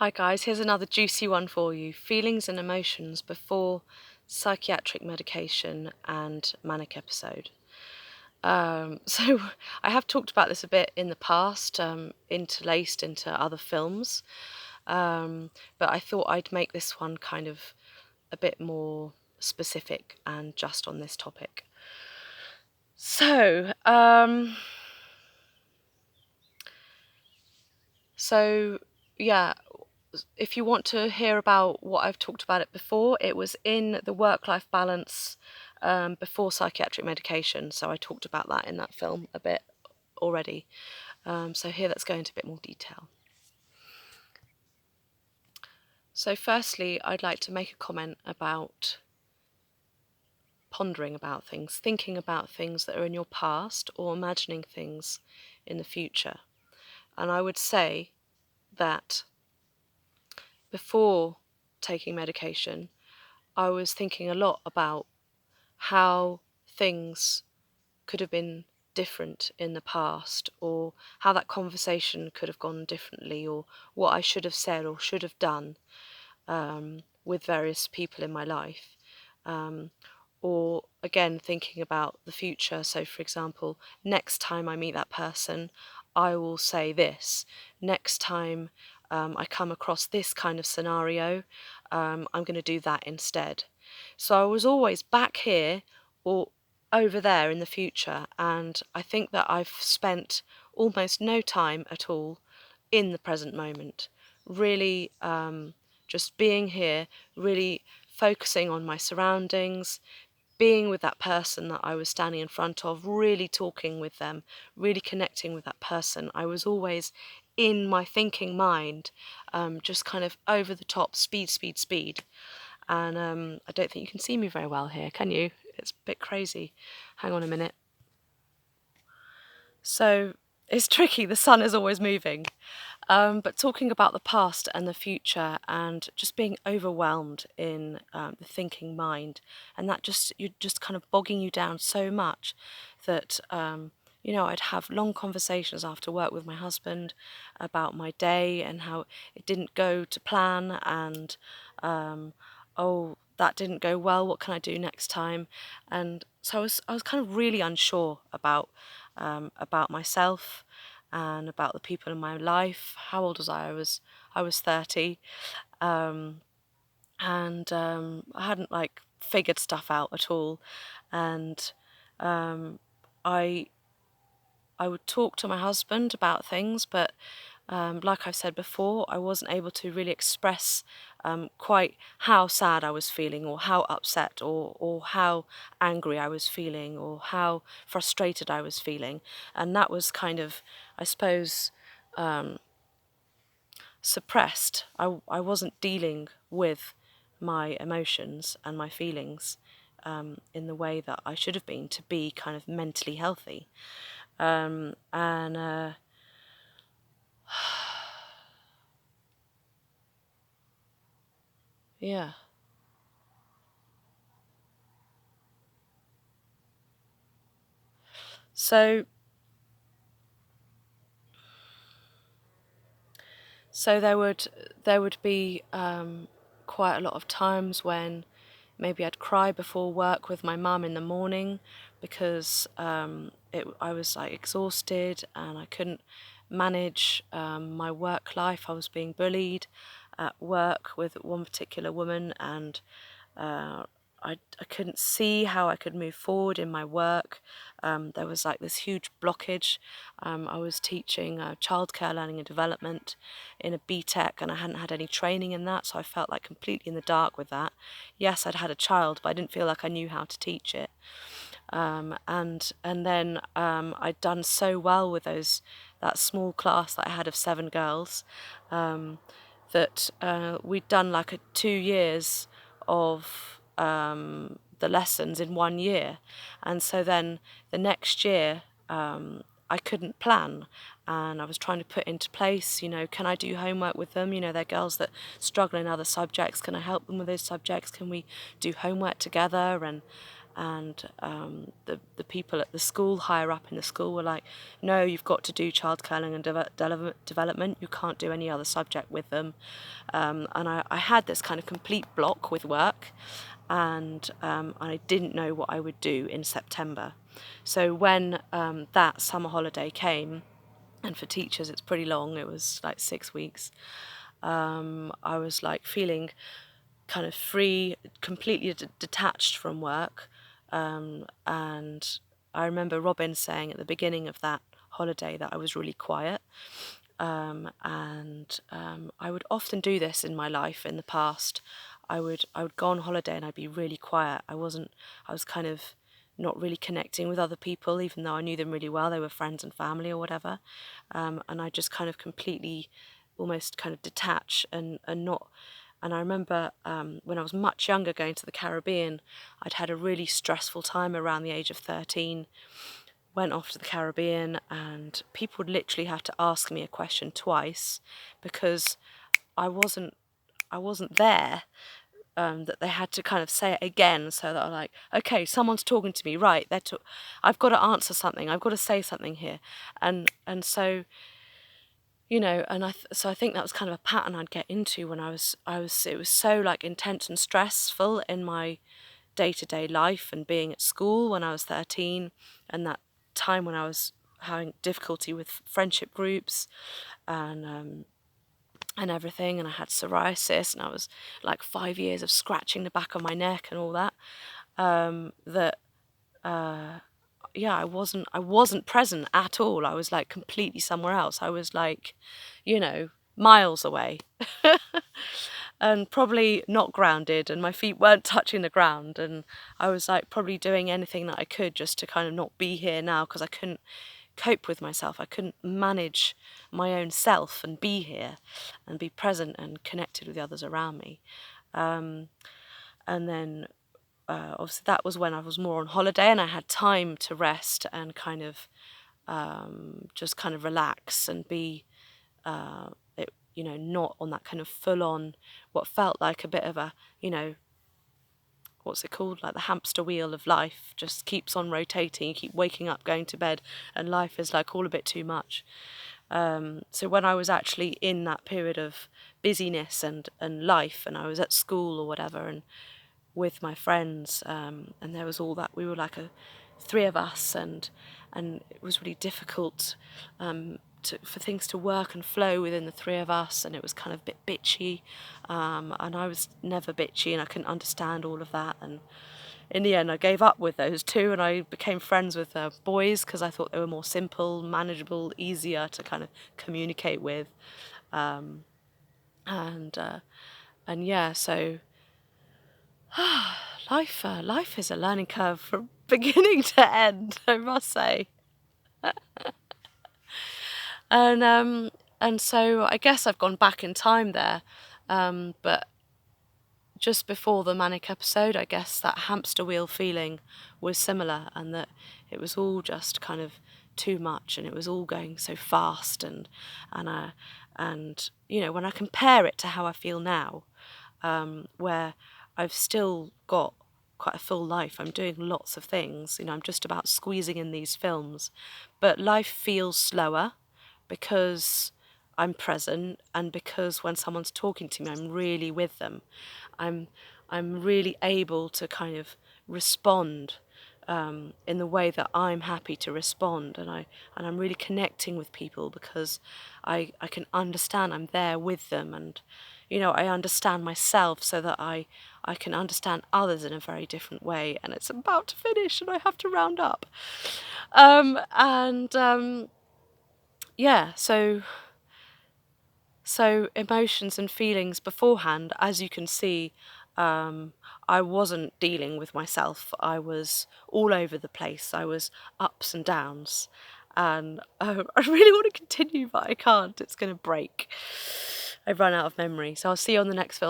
Hi guys, here's another juicy one for you. Feelings and emotions before psychiatric medication and manic episode. So I have talked about this a bit in the past, interlaced into other films, but I thought I'd make this one kind of a bit more specific and just on this topic. So, yeah, if you want to hear about what I've talked about it before, it was in the work-life balance before psychiatric medication. So I talked about that in that film a bit already. So here, let's go into a bit more detail. So firstly, I'd like to make a comment about pondering about things, thinking about things that are in your past or imagining things in the future. And I would say that before taking medication, I was thinking a lot about how things could have been different in the past, or how that conversation could have gone differently, or what I should have said or should have done with various people in my life. Or again, thinking about the future. So, for example, next time I meet that person, I will say this. Next time I come across this kind of scenario, I'm going to do that instead. So I was always back here or over there in the future, and I think that I've spent almost no time at all in the present moment, really just being here, really focusing on my surroundings, being with that person that I was standing in front of, really talking with them, really connecting with that person. I was always in my thinking mind, just kind of over the top, speed, speed, speed. And I don't think you can see me very well here, can you? It's a bit crazy. Hang on a minute. So it's tricky, the sun is always moving. But talking about the past and the future and just being overwhelmed in the thinking mind, and that you're just kind of bogging you down so much that, I'd have long conversations after work with my husband about my day and how it didn't go to plan, and, oh, that didn't go well, what can I do next time? And so I was kind of really unsure about myself and about the people in my life. How old was I? I was 30, and I hadn't like figured stuff out at all, and um, I I would talk to my husband about things, but like I've said before, I wasn't able to really express quite how sad I was feeling, or how upset, or how angry I was feeling, or how frustrated I was feeling. And that was kind of, I suppose, suppressed. I wasn't dealing with my emotions and my feelings in the way that I should have been to be kind of mentally healthy. And yeah. So So there would be quite a lot of times when maybe I'd cry before work with my mum in the morning because I was like exhausted and I couldn't manage my work life. I was being bullied at work with one particular woman, and uh, I couldn't see how I could move forward in my work. There was like this huge blockage. I was teaching childcare learning and development in a BTEC, and I hadn't had any training in that, so I felt like completely in the dark with that. Yes, I'd had a child, but I didn't feel like I knew how to teach it. And then I'd done so well with that small class that I had of 7 girls, that we'd done like 2 years of the lessons in 1 year. And so then the next year, I couldn't plan, and I was trying to put into place, can I do homework with them? They're girls that struggle in other subjects. Can I help them with those subjects? Can we do homework together? and the people at the school, higher up in the school, were like, no, you've got to do childcare learning and development, you can't do any other subject with them. And I had this kind of complete block with work, and I didn't know what I would do in September. So when that summer holiday came, and for teachers it's pretty long, it was like 6 weeks, I was like feeling kind of free, completely detached from work. And I remember Robin saying at the beginning of that holiday that I was really quiet. And I would often do this in my life in the past. I would go on holiday and I'd be really quiet. I was kind of not really connecting with other people, even though I knew them really well. They were friends and family or whatever. And I just kind of completely, almost kind of detach and not. And I remember when I was much younger going to the Caribbean, I'd had a really stressful time around the age of 13. Went off to the Caribbean, and people would literally have to ask me a question twice because I wasn't there. That they had to kind of say it again, so that I'm like, okay, someone's talking to me, right? I've got to answer something. I've got to say something here, and so so I think that was kind of a pattern I'd get into when it was so like intense and stressful in my day-to-day life and being at school when I was 13, and that time when I was having difficulty with friendship groups and everything, and I had psoriasis, and I was like 5 years of scratching the back of my neck and all that. That yeah, I wasn't present at all. I was like completely somewhere else. I was like, miles away. And probably not grounded, and my feet weren't touching the ground, and I was like probably doing anything that I could just to kind of not be here now, because I couldn't cope with myself. I couldn't manage my own self and be here and be present and connected with the others around me. And then obviously that was when I was more on holiday and I had time to rest and kind of just kind of relax and be not on that kind of full on, what felt like a bit of a, what's it called, like the hamster wheel of life just keeps on rotating. You keep waking up, going to bed, and life is like all a bit too much. So when I was actually in that period of busyness and life, and I was at school or whatever, and with my friends, and there was all that, we were like three of us, and it was really difficult for things to work and flow within the three of us, and it was kind of a bit bitchy, and I was never bitchy, and I couldn't understand all of that, and in the end I gave up with those two, and I became friends with boys because I thought they were more simple, manageable, easier to kind of communicate with, and yeah, so life is a learning curve from beginning to end, I must say. And so I guess I've gone back in time there, but just before the manic episode, I guess that hamster wheel feeling was similar, and that it was all just kind of too much, and it was all going so fast, and when I compare it to how I feel now, where I've still got quite a full life. I'm doing lots of things. I'm just about squeezing in these films. But life feels slower because I'm present, and because when someone's talking to me, I'm really with them. I'm I'm really able to kind of respond in the way that I'm happy to respond, and I'm really connecting with people because I can understand I'm there with them, and I understand myself so that I can understand others in a very different way. And it's about to finish, and I have to round up. And yeah, so emotions and feelings beforehand, as you can see, I wasn't dealing with myself. I was all over the place. I was ups and downs. And I really want to continue, but I can't. It's going to break. I've run out of memory. So I'll see you on the next film.